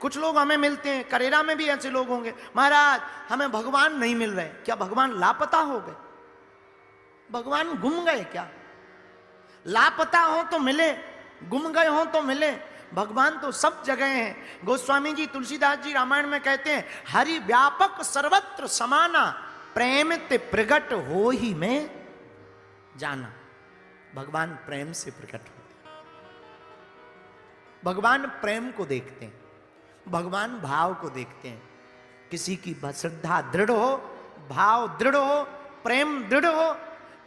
कुछ लोग हमें मिलते हैं, करेरा में भी ऐसे लोग होंगे, महाराज हमें भगवान नहीं मिल रहे। क्या भगवान लापता हो गए? भगवान गुम गए क्या? लापता हो तो मिले, गुम गए हो तो मिले, भगवान तो सब जगह हैं। गोस्वामी जी तुलसीदास जी रामायण में कहते हैं, हरि व्यापक सर्वत्र समाना, प्रेम ते प्रगट हो ही में जाना। भगवान प्रेम से प्रकट होते हैं, भगवान प्रेम को देखते हैं, भगवान भाव को देखते हैं। किसी की श्रद्धा दृढ़ हो, भाव दृढ़ हो, प्रेम दृढ़ हो,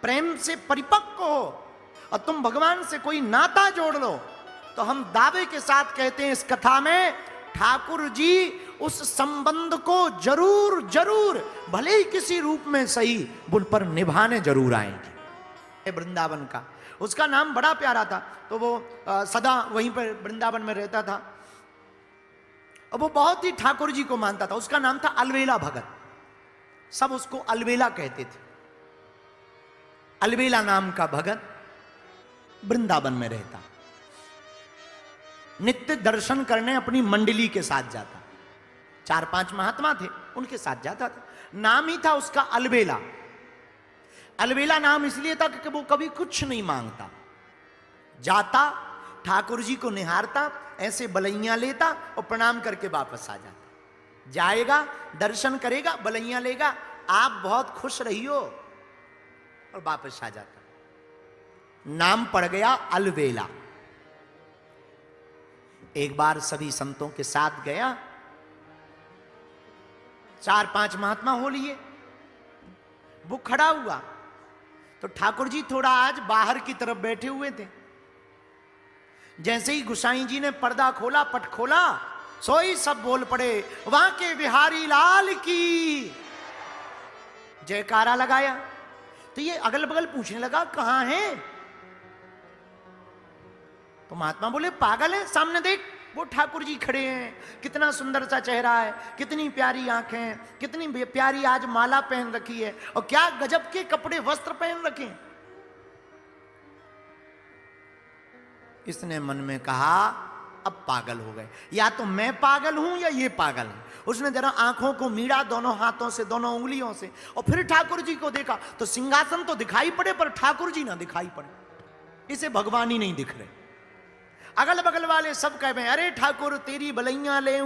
प्रेम से परिपक्व हो, और तुम भगवान से कोई नाता जोड़ लो, तो हम दावे के साथ कहते हैं इस कथा में, ठाकुर जी उस संबंध को जरूर जरूर भले ही किसी रूप में सही बुल पर निभाने जरूर आएंगे। वृंदावन का उसका नाम बड़ा प्यारा था, तो वो सदा वहीं पर वृंदावन में रहता था, और वो बहुत ही ठाकुर जी को मानता था। उसका नाम था अलवेला भगत, सब उसको अलवेला कहते थे। अलवेला नाम का भगत वृंदावन में रहता, नित्य दर्शन करने अपनी मंडली के साथ जाता, 4-5 महात्मा थे उनके साथ जाता था। नाम ही था उसका अलवेला। अलवेला नाम इसलिए था कि वो कभी कुछ नहीं मांगता, जाता ठाकुर जी को निहारता, ऐसे बलैया लेता और प्रणाम करके वापस आ जाता। जाएगा, दर्शन करेगा, बलैया लेगा, आप बहुत खुश रहियो, और वापस आ जाता। नाम पड़ गया अलवेला। एक बार सभी संतों के साथ गया, 4-5 महात्मा हो लिए, वो खड़ा हुआ तो ठाकुर जी थोड़ा आज बाहर की तरफ बैठे हुए थे। जैसे ही गोसाई जी ने पर्दा खोला, पट खोला, सोई सब बोल पड़े, वहां के बिहारी लाल की जयकारा लगाया। तो ये अगल बगल पूछने लगा कहां है? तो महात्मा बोले पागल है, सामने देख वो ठाकुर जी खड़े हैं, कितना सुंदर सा चेहरा है, कितनी प्यारी आंखें, कितनी प्यारी आज माला पहन रखी है, और क्या गजब के कपड़े वस्त्र पहन रखे। इसने मन में कहा अब पागल हो गए, या तो मैं पागल हूं या ये पागल है। उसने जरा आंखों को मीड़ा दोनों हाथों से, दोनों उंगलियों से, और फिर ठाकुर जी को देखा तो सिंहासन तो दिखाई पड़े पर ठाकुर जी ना दिखाई पड़े, इसे भगवान ही नहीं दिख रहे। अगल बगल वाले सब कह रहे, अरे ठाकुर तेरी बलैया ले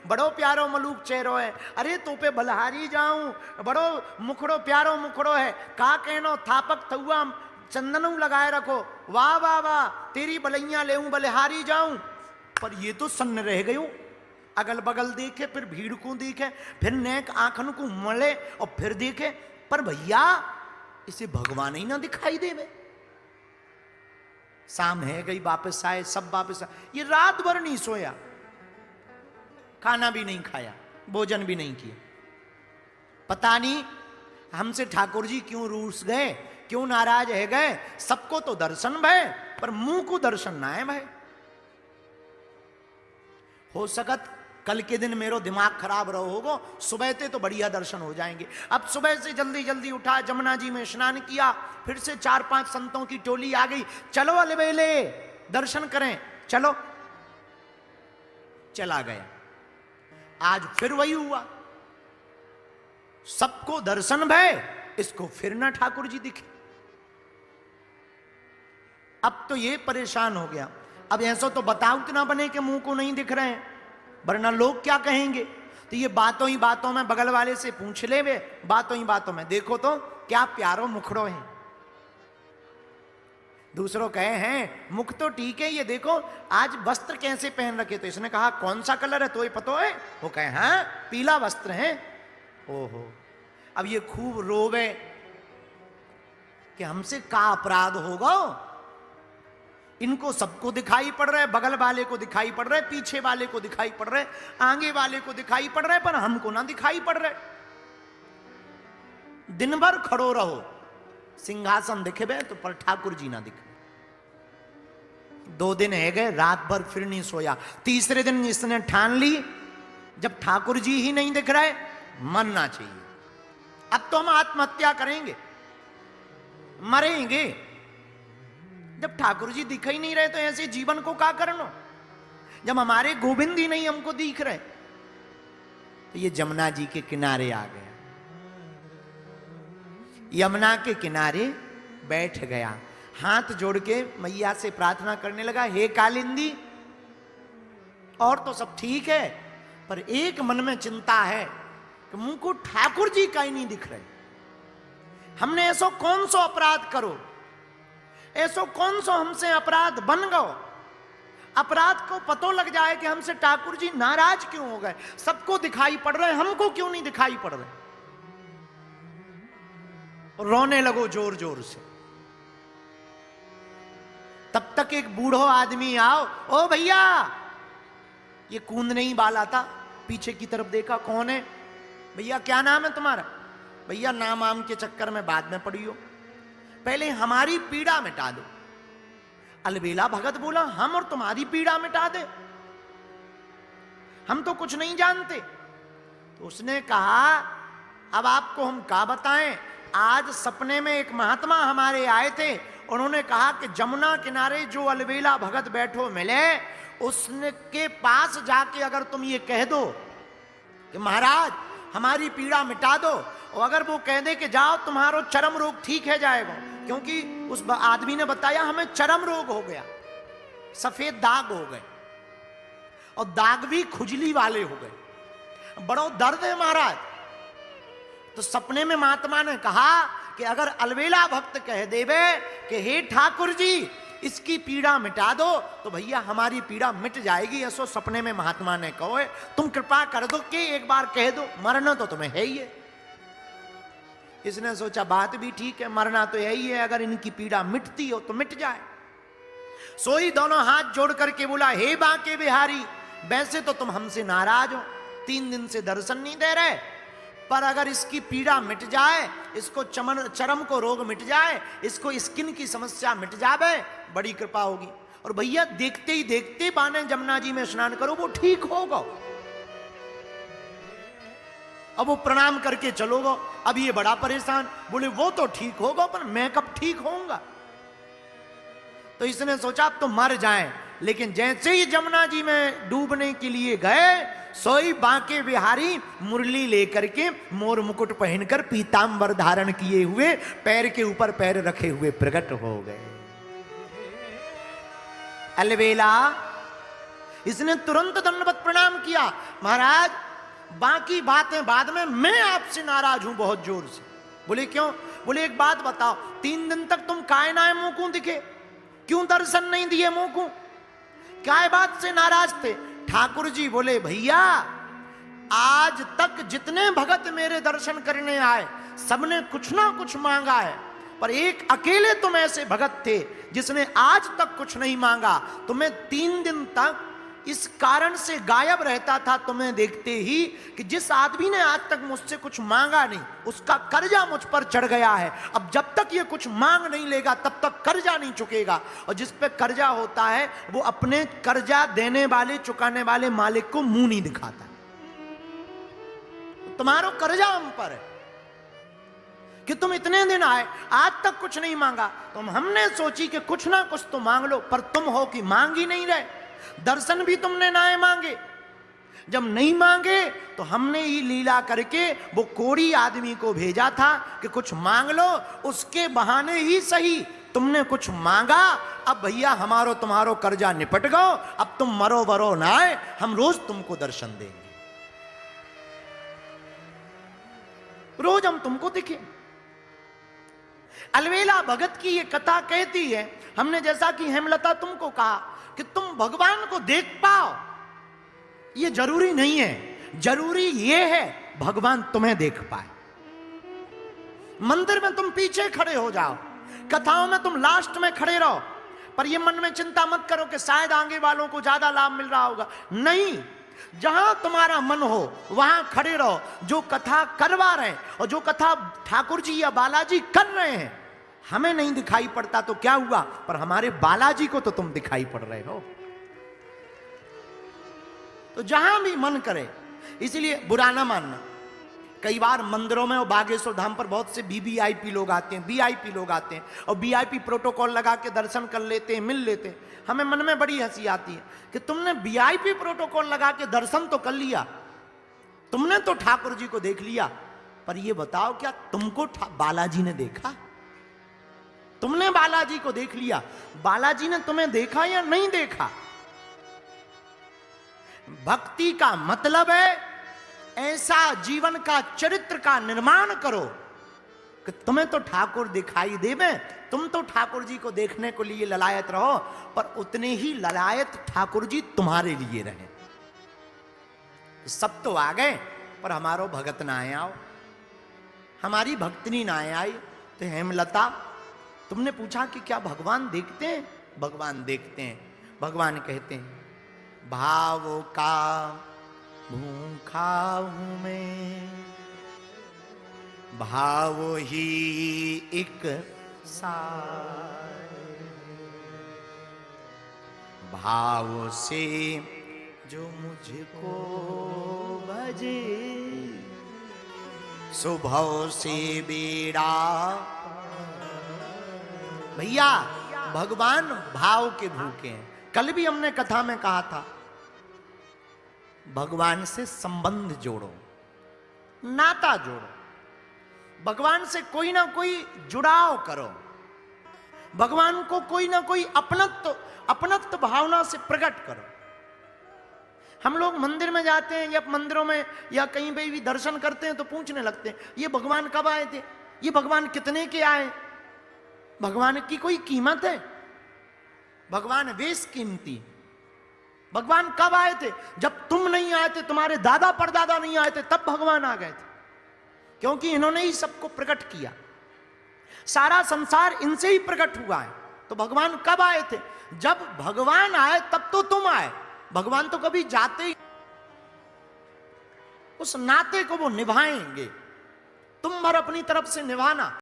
बड़ो प्यारो मलूक चेहरो है, अरे तो पे बलहारी जाऊं, बड़ो मुखड़ो प्यारो मुखड़ो है, का कहनो थापक थुआ चंदनू लगाए रखो, वाह वाह वाह तेरी बलैया ले बलिहारी जाऊं। पर ये तो सन्न रह गयो, अगल बगल देखे, फिर भीड़ को देखे, फिर नेक आंखन को मले, और फिर देखे, पर भैया इसे भगवान ही ना दिखाई देवे। शाम है गई, वापस आए, सब वापस आए, ये रात भर नहीं सोया, खाना भी नहीं खाया, भोजन भी नहीं किया। पता नहीं हमसे ठाकुर जी क्यों रूस गए, क्यों नाराज है गए। सबको तो दर्शन भय, पर मुंह को दर्शन ना है भय। हो सकत कल के दिन मेरो दिमाग खराब रहो होगो, सुबह से तो बढ़िया दर्शन हो जाएंगे। अब सुबह से जल्दी जल्दी उठा, जमुना जी में स्नान किया, फिर से 4-5 संतों की टोली आ गई, चलो अलवेले दर्शन करें, चलो। चला गया। आज फिर वही हुआ, सबको दर्शन भय, इसको फिर ना ठाकुर जी दिखे। अब तो ये परेशान हो गया, अब ऐसा तो बताओ कि ना बने कि मुंह को नहीं दिख रहे हैं, वरना लोग क्या कहेंगे। तो ये बातों ही बातों में बगल वाले से पूछ ले वे, बातों ही बातों में, देखो तो क्या प्यारो मुखड़ो है। दूसरों कहे हैं मुख तो ठीक है, ये देखो आज वस्त्र कैसे पहन रखे। तो इसने कहा कौन सा कलर है, तो ये पता है? वो कहे हाँ पीला वस्त्र है। ओहो, अब ये खूब रोवे कि हमसे का अपराध होगा। इनको सबको दिखाई पड़ रहा है, बगल वाले को दिखाई पड़ रहा है, पीछे वाले को दिखाई पड़ रहा है, आगे वाले को दिखाई पड़ रहा है, पर हमको ना दिखाई पड़ रहा है। दिन भर खड़ो रहो, सिंहासन दिखे बे तो पर ठाकुर जी ना दिखे। 2 दिन है गए, रात भर फिर नहीं सोया। तीसरे दिन इसने ठान ली जब ठाकुर जी ही नहीं दिख रहे, मरना चाहिए, अब तो हम आत्महत्या करेंगे, मरेंगे। जब ठाकुर जी दिख ही नहीं रहे तो ऐसे जीवन को क्या करना। जब हमारे गोविंद ही नहीं हमको दिख रहे। तो ये जमुना जी के किनारे आ गया, यमुना के किनारे बैठ गया, हाथ जोड़ के मैया से प्रार्थना करने लगा, हे कालिंदी, और तो सब ठीक है, पर एक मन में चिंता है कि मुझको ठाकुर जी का ही नहीं दिख रहे। हमने ऐसो कौन सो अपराध करो, ऐसो कौन सो हमसे अपराध बन गो, अपराध को पतो लग जाए कि हमसे ठाकुर जी नाराज क्यों हो गए। सबको दिखाई पड़ रहे, हमको क्यों नहीं दिखाई पड़ रहे। रोने लगो जोर जोर से। तब तक एक बूढ़ो आदमी आओ, ओ भैया, ये कूंदने ही वाला था, पीछे की तरफ देखा, कौन है भैया, क्या नाम है तुम्हारा। भैया नाम आम के चक्कर में बाद में पड़ी हो, पहले हमारी पीड़ा मिटा दो। अलबेला भगत बोला, हम और तुम्हारी पीड़ा मिटा दे, हम तो कुछ नहीं जानते। तो उसने कहा, अब आपको हम क्या बताएं, आज सपने में एक महात्मा हमारे आए थे, उन्होंने कहा कि जमुना किनारे जो अलबेला भगत बैठो मिले, उसके पास जाके अगर तुम ये कह दो कि महाराज हमारी पीड़ा मिटा दो, और अगर वो कह दे कि जाओ तुम्हारो चरम रोग ठीक है जाएगा, क्योंकि उस आदमी ने बताया हमें चरम रोग हो गया, सफेद दाग हो गए, और दाग भी खुजली वाले हो गए, बड़ो दर्द है महाराज। तो सपने में महात्मा ने कहा कि अगर अलबेला भक्त कह देवे कि हे ठाकुर जी इसकी पीड़ा मिटा दो, तो भैया हमारी पीड़ा मिट जाएगी। ऐसो सपने में महात्मा ने कहो, तुम कृपा कर दो कि एक बार कह दो, मरना तो तुम्हें है ही है। इसने सोचा बात भी ठीक है, मरना तो यही है, अगर इनकी पीड़ा मिटती हो तो मिट जाए। सोई दोनों हाथ जोड़ करके बोला, हे बांके बिहारी, वैसे तो तुम हमसे नाराज हो, 3 दिन से दर्शन नहीं दे रहे, पर अगर इसकी पीड़ा मिट जाए, इसको चरम को रोग मिट जाए, इसको स्किन की समस्या मिट जाए, बड़ी कृपा होगी। और भैया देखते ही देखते बाने जमुना जी में स्नान करो, वो ठीक होगा। अब वो प्रणाम करके चलोगा, अब ये बड़ा परेशान, बोले वो तो ठीक होगा, पर मैं कब ठीक होऊंगा। तो इसने सोचा अब तो मर जाएं, लेकिन जैसे ही जमुना जी में डूबने के लिए गए, सोई बांके बिहारी मुरली लेकर के मोर मुकुट पहनकर पीतांबर धारण किए हुए, पैर के ऊपर पैर रखे हुए प्रकट हो गए। अलबेला, इसने तुरंत दंडवत प्रणाम किया, महाराज बाकी बातें बाद में, मैं आपसे नाराज हूं बहुत जोर से। बोले क्यों। बोले एक बात बताओ, 3 दिन तक तुम काय नाय मुंह को दिखे, क्यों दर्शन नहीं दिए मुंह को, क्या बात से नाराज थे। ठाकुर जी बोले, भैया आज तक जितने भगत मेरे दर्शन करने आए, सबने कुछ ना कुछ मांगा है, पर एक अकेले तुम ऐसे भगत थे जिसने आज तक कुछ नहीं मांगा। तुम्हें 3 दिन तक इस कारण से गायब रहता था, तुम्हें देखते ही कि जिस आदमी ने आज तक मुझसे कुछ मांगा नहीं, उसका कर्जा मुझ पर चढ़ गया है। अब जब तक ये कुछ मांग नहीं लेगा तब तक कर्जा नहीं चुकेगा, और जिस पे कर्जा होता है वो अपने कर्जा देने वाले, चुकाने वाले मालिक को मुंह नहीं दिखाता। तुम्हारा कर्जा हम पर है कि तुम इतने दिन आए, आज तक कुछ नहीं मांगा। तुम हमने सोची कि कुछ ना कुछ तो मांग लो, पर तुम हो कि मांग ही नहीं रहे। दर्शन भी तुमने ना मांगे, जब नहीं मांगे तो हमने ही लीला करके वो कोड़ी आदमी को भेजा था कि कुछ मांग लो, उसके बहाने ही सही तुमने कुछ मांगा। अब भैया हमारो तुम्हारो कर्जा निपट गो, अब तुम मरो बरो ना आए, हम रोज तुमको दर्शन देंगे, रोज हम तुमको दिखे। अलबेला भगत की ये कथा कहती है, हमने जैसा कि हेमलता तुमको कहा कि तुम भगवान को देख पाओ, ये जरूरी नहीं है, जरूरी ये है भगवान तुम्हें देख पाए। मंदिर में तुम पीछे खड़े हो जाओ, कथाओं में तुम लास्ट में खड़े रहो, पर ये मन में चिंता मत करो कि शायद आगे वालों को ज्यादा लाभ मिल रहा होगा। नहीं, जहां तुम्हारा मन हो वहां खड़े रहो। जो कथा करवा रहे हैं और जो कथा ठाकुर जी या बालाजी कर रहे हैं, हमें नहीं दिखाई पड़ता तो क्या हुआ, पर हमारे बालाजी को तो तुम दिखाई पड़ रहे हो। तो जहां भी मन करे, इसलिए बुरा ना मानना, कई बार मंदिरों में और बागेश्वर धाम पर बहुत से वीवीआईपी लोग आते हैं, वीआईपी लोग आते हैं और वीआईपी प्रोटोकॉल लगा के दर्शन कर लेते हैं, मिल लेते हैं। हमें मन में बड़ी हंसी आती है कि तुमने वीआईपी प्रोटोकॉल लगा के दर्शन तो कर लिया, तुमने तो ठाकुर जी को देख लिया, पर ये बताओ क्या तुमको बालाजी ने देखा? तुमने बालाजी को देख लिया, बालाजी ने तुम्हें देखा या नहीं देखा? भक्ति का मतलब है ऐसा जीवन का चरित्र का निर्माण करो कि तुम्हें तो ठाकुर दिखाई देवे, तुम तो ठाकुर जी को देखने को लिए ललायत रहो, पर उतने ही ललायत ठाकुर जी तुम्हारे लिए रहे। सब तो आ गए पर हमारो भगत ना आओ, हमारी भक्तनी ना आई। तो हेमलता, तुमने पूछा कि क्या भगवान देखते हैं? भगवान देखते हैं। भगवान कहते हैं भाव का भूखा हूं मैं, भाव ही एक सार, भाव से जो मुझको भजे, सुभव से बेड़ा। भैया भगवान भाव के भूखे हैं। कल भी हमने कथा में कहा था भगवान से संबंध जोड़ो, नाता जोड़ो, भगवान से कोई ना कोई जुड़ाव करो, भगवान को कोई ना कोई अपनत्व भावना से प्रकट करो। हम लोग मंदिर में जाते हैं या मंदिरों में या कहीं पे भी दर्शन करते हैं तो पूछने लगते हैं ये भगवान कब आए थे, ये भगवान कितने के आए? भगवान की कोई कीमत है? भगवान बेशकीमती। भगवान कब आए थे? जब तुम नहीं आए थे, तुम्हारे दादा परदादा नहीं आए थे, तब भगवान आ गए थे, क्योंकि इन्होंने ही सबको प्रकट किया। सारा संसार इनसे ही प्रकट हुआ है। तो भगवान कब आए थे? जब भगवान आए तब तो तुम आए। भगवान तो कभी जाते ही, उस नाते को वो निभाएंगे, तुम भर अपनी तरफ से निभाना।